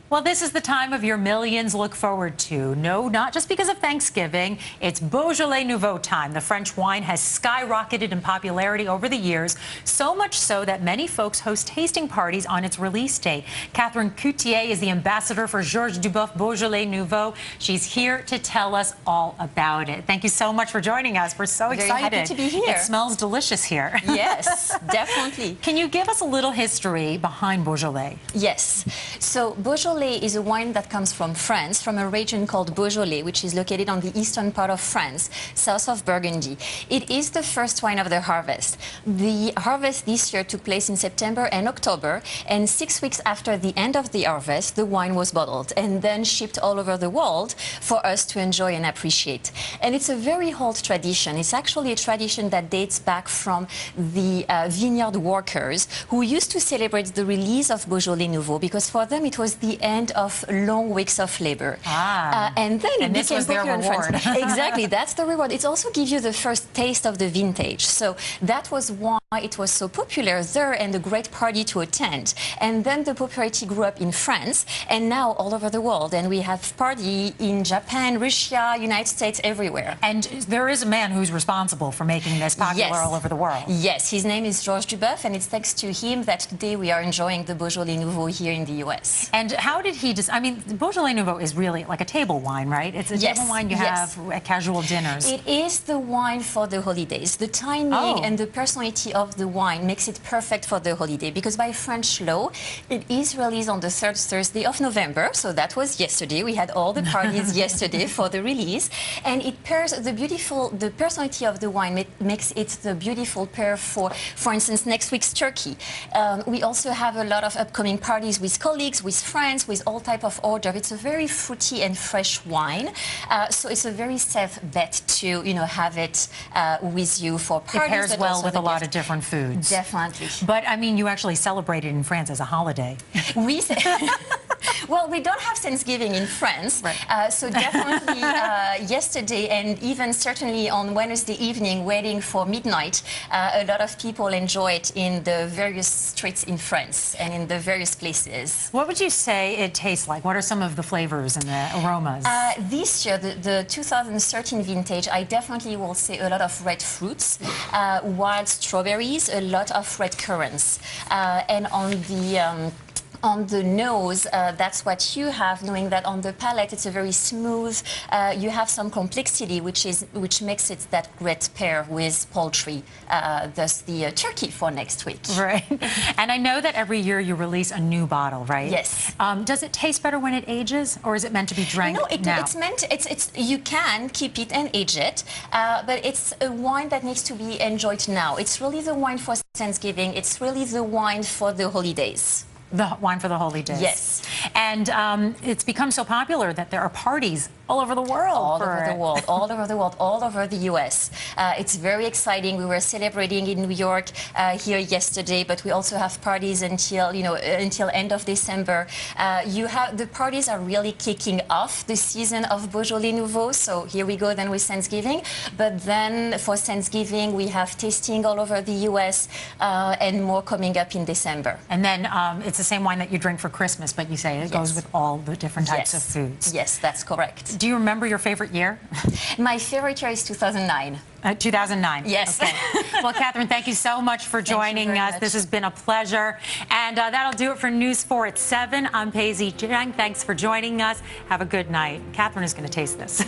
Well, this is the time of year millions look forward to. No, not just because of Thanksgiving. It's Beaujolais Nouveau time. The French wine has skyrocketed in popularity over the years, so much so that many folks host tasting parties on its release date. Catherine Coutier is the ambassador for Georges Duboeuf Beaujolais Nouveau. She's here to tell us all about it. Thank you so much for joining us. We're so excited. Very happy to be here. It smells delicious here. Yes, definitely. Can you give us a little history behind Beaujolais? Yes. So Beaujolais is a wine that comes from France, from a region called Beaujolais, which is located on the eastern part of France, south of Burgundy. It is the first wine of the harvest. The harvest this year took place in September and October, and 6 weeks after the end of the harvest, the wine was bottled and then shipped all over the world for us to enjoy and appreciate. And it's a very old tradition. It's actually a tradition that dates back from the vineyard workers who used to celebrate the release of Beaujolais Nouveau, because for them it was the end of long weeks of labor. And then it this became was their popular in reward. France. Exactly, that's the reward. It also gives you the first taste of the vintage. So that was why it was so popular there and a great party to attend. And then the popularity grew up in France and now all over the world. And we have party in Japan, Russia, United States, everywhere. And there is a man who's responsible for making this popular all over the world. Yes, his name is Georges Duboeuf, and it's thanks to him that today we are enjoying the Beaujolais Nouveau here in the U.S. And how did he just, I mean, the Beaujolais Nouveau is really like a table wine, right? It's a table wine you have at casual dinners. It is the wine for the holidays. The timing and the personality of the wine makes it perfect for the holiday, because by French law, it is released on the third Thursday of November. So that was yesterday. We had all the parties yesterday for the release. And it pairs the personality of the wine makes it the beautiful pair for instance, next week's turkey. We also have a lot of upcoming parties with colleagues, with friends, with all type of order. It's a very fruity and fresh wine. So it's a very safe bet to, have it with you for parties. It pairs well with a lot of different foods. Definitely. But, I mean, you actually celebrate it in France as a holiday. Well, we don't have Thanksgiving in France, so definitely yesterday and even certainly on Wednesday evening, waiting for midnight, a lot of people enjoy it in the various streets in France and in the various places. What would you say it tastes like? What are some of the flavors and the aromas? This year, the 2013 vintage, I definitely will say a lot of red fruits, wild strawberries, a lot of red currants, and on the nose, that's what you have, knowing that on the palate it's a very smooth, you have some complexity, which makes it that great pair with poultry, thus the turkey for next week. Right. And I know that every year you release a new bottle, right? Yes. Does it taste better when it ages, or is it meant to be drank now? It's meant, you can keep it and age it, but it's a wine that needs to be enjoyed now. It's really the wine for Thanksgiving. It's really the wine for the holidays. The wine for the holy days. Yes. And it's become so popular that there are parties all over the world. All over the world, all over the U.S. It's very exciting. We were celebrating in New York here yesterday, but we also have parties until end of December. The parties are really kicking off the season of Beaujolais Nouveau. So here we go then with Thanksgiving. But then for Thanksgiving, we have tasting all over the U.S. And more coming up in December. And then it's the same wine that you drink for Christmas, but you say it goes with all the different types of foods. Yes, that's correct. Do you remember your favorite year? My favorite year is 2009. 2009? Yes. Okay. Well, Catherine, thank you so much for joining us. This has been a pleasure. And that'll do it for News 4 at 7. I'm Paisy Jiang. Thanks for joining us. Have a good night. Catherine is going to taste this.